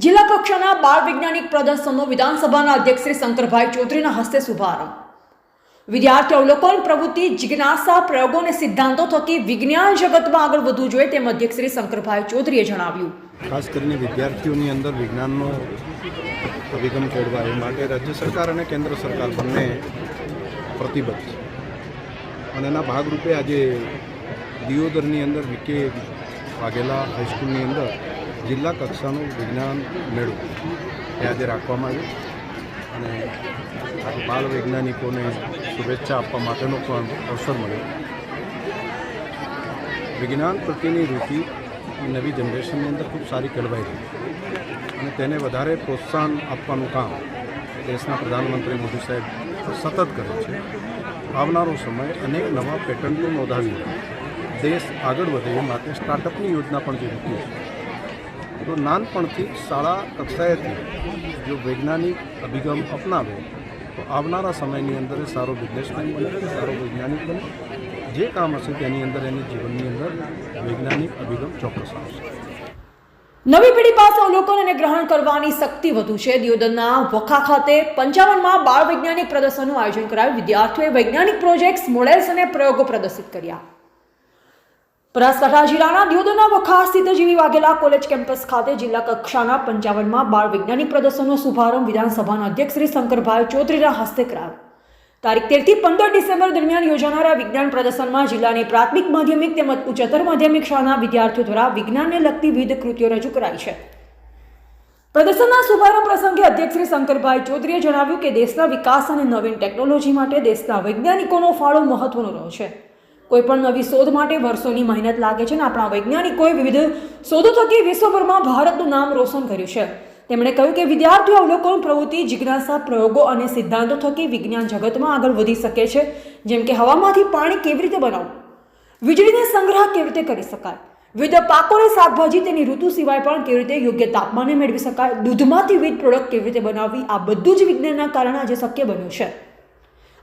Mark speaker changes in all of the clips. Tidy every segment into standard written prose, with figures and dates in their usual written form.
Speaker 1: જિલ્લા કક્ષાના બાળ વૈજ્ઞાનિક પ્રદર્શનનો વિધાનસભાના અધ્યક્ષ શ્રી શંકરભાઈ ચૌધરીના હસ્તે શુભારંભ. વિદ્યાર્થી અવલોકન પ્રવૃત્તિ જિજ્ઞાસા પ્રયોગો અને સિદ્ધાંતો થકી વિજ્ઞાન જગતમાં આગળ વધવું જોઈએ તેમ અધ્યક્ષ શ્રી શંકરભાઈ ચૌધરીએ જણાવ્યું.
Speaker 2: ખાસ કરીને વિદ્યાર્થીઓની અંદર વિજ્ઞાનનો અભિગમ કેળવાય એ માટે રાજ્ય સરકાર અને કેન્દ્ર સરકાર બંને પ્રતિબદ્ધ છે અને એના ભાગરૂપે આજે દિયોદરની અંદર વીકે વાઘેલા હાઈસ્કૂલની અંદર જિલ્લા કક્ષાનું વિજ્ઞાન મેળો એ આજે રાખવામાં આવ્યું અને આજે બાળ વૈજ્ઞાનિકોને શુભેચ્છા આપવા માટેનો પણ અવસર મળ્યો. વિજ્ઞાન પ્રત્યેની રુચિ નવી જનરેશનની અંદર ખૂબ સારી કેળવાઈ રહી અને તેને વધારે પ્રોત્સાહન આપવાનું કામ દેશના પ્રધાનમંત્રી મોદી સાહેબ સતત કરે છે. આવનારો સમય અનેક નવા પેટન્ટો નોંધાવી દેશ આગળ વધે એ માટે સ્ટાર્ટઅપની યોજના પણ જે મૂકી છે. તો નાનપણથી શાળા કક્ષાએથી જો વૈજ્ઞાનિક અભિગમ અપનાવે તો આવનારા સમયની અંદર એ સારો બિઝનેસમેન બને, સારો વૈજ્ઞાનિક બને. જે કામ હશે તેની અંદર એની જીવનની અંદર વૈજ્ઞાનિક અભિગમ ચોક્કસ આવશે.
Speaker 1: નવી પેઢી પાસે અવલોકન અને ગ્રહણ કરવાની શક્તિ વધુ છે. દિયોદરના વખા ખાતે 55માં બાળ વૈજ્ઞાનિક પ્રદર્શનનું આયોજન કરાયું. વિદ્યાર્થીઓએ વૈજ્ઞાનિક પ્રોજેક્ટ્સ, મોડેલ્સ અને પ્રયોગો પ્રદર્શિત કર્યા. બનાસકાંઠા જિલ્લાના દિયોદરના વખા સ્થિત જીવી વાઘેલા કોલેજ કેમ્પસ ખાતે જિલ્લા કક્ષાના 55માં બાળ વૈજ્ઞાનિક પ્રદર્શનનો શુભારંભ વિધાનસભાના અધ્યક્ષ શ્રી શંકરભાઈ ચૌધરીના હસ્તે કરાયો. તારીખ 13 થી 15 ડિસેમ્બર દરમિયાન યોજાનારા વિજ્ઞાન પ્રદર્શનમાં જિલ્લાની પ્રાથમિક, માધ્યમિક તેમજ ઉચ્ચતર માધ્યમિક શાળાના વિદ્યાર્થીઓ દ્વારા વિજ્ઞાનને લગતી વિવિધ કૃતિઓ રજૂ કરાઈ છે. પ્રદર્શનના શુભારંભ પ્રસંગે અધ્યક્ષ શ્રી શંકરભાઈ ચૌધરીએ જણાવ્યું કે દેશના વિકાસ અને નવીન ટેકનોલોજી માટે દેશના વૈજ્ઞાનિકોનો ફાળો મહત્વનો રહ્યો છે. કોઈપણ નવી શોધ માટે વર્ષોની મહેનત લાગે છે અને આપણા વૈજ્ઞાનિકોએ વિવિધ શોધો થકી વિશ્વભરમાં ભારતનું નામ રોશન કર્યું છે. તેમણે કહ્યું કે વિદ્યાર્થીઓ અવલોકન પ્રવૃત્તિ, જિજ્ઞાસા પ્રયોગો અને સિદ્ધાંતો થકી વિજ્ઞાન જગતમાં આગળ વધી શકે છે. જેમ કે હવામાંથી પાણી કેવી રીતે બનાવવું, વીજળીને સંગ્રહ કેવી રીતે કરી શકાય, વિવિધ પાકો અને શાકભાજી તેની ઋતુ સિવાય પણ કેવી રીતે યોગ્ય તાપમાને મેળવી શકાય, દૂધમાંથી વિવિધ પ્રોડક્ટ કેવી રીતે બનાવવી, આ બધું જ વિજ્ઞાનના કારણે આજે શક્ય બન્યું છે.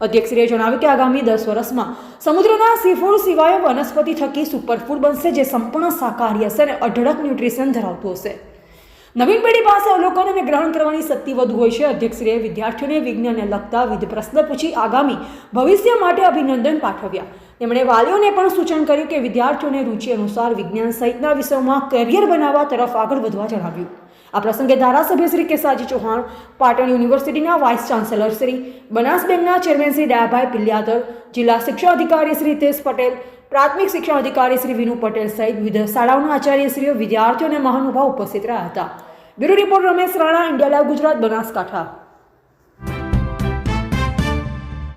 Speaker 1: અધ્યક્ષશ્રીએ જણાવ્યું કે આગામી 10 વર્ષમાં સમુદ્રના સીફૂડ સિવાય વનસ્પતિ થકી સુપરફૂડ બનશે, જે સંપૂર્ણ શાકાહારી હશે અને અઢળક ન્યુટ્રિશન ધરાવતું હશે. નવીન પેઢી પાસે અવલોકન અને ગ્રહણ કરવાની શક્તિ વધુ હોય છે. અધ્યક્ષશ્રીએ વિદ્યાર્થીઓને વિજ્ઞાનને લગતા વિવિધ પ્રશ્ન પૂછી આગામી ભવિષ્ય માટે અભિનંદન પાઠવ્યા. તેમણે વાલીઓને પણ સૂચન કર્યું કે વિદ્યાર્થીઓને રુચિ અનુસાર વિજ્ઞાન સહિતના વિષયોમાં કરિયર બનાવવા તરફ આગળ વધવા જણાવ્યું. આ પ્રસંગે ધારાસભ્ય શ્રી કેસાજી ચૌહાણ, પાટણ યુનિવર્સિટીના વાઇસ ચાન્સેલર શ્રી, બનાસ બેંકના ચેરમેન શ્રી દયાભાઈ પિલ્યાતર, જિલ્લા શિક્ષણ અધિકારી શ્રી હિતેશ પટેલ, પ્રાથમિક શિક્ષણ અધિકારી શ્રી વિનુ પટેલ સહિત વિવિધ શાળાઓના આચાર્યશ્રીઓ, વિદ્યાર્થીઓ અને મહાનુભાવ ઉપસ્થિત રહ્યા હતા. Bureau report Ramesh Rana, India live Gujarat, Banaskantha.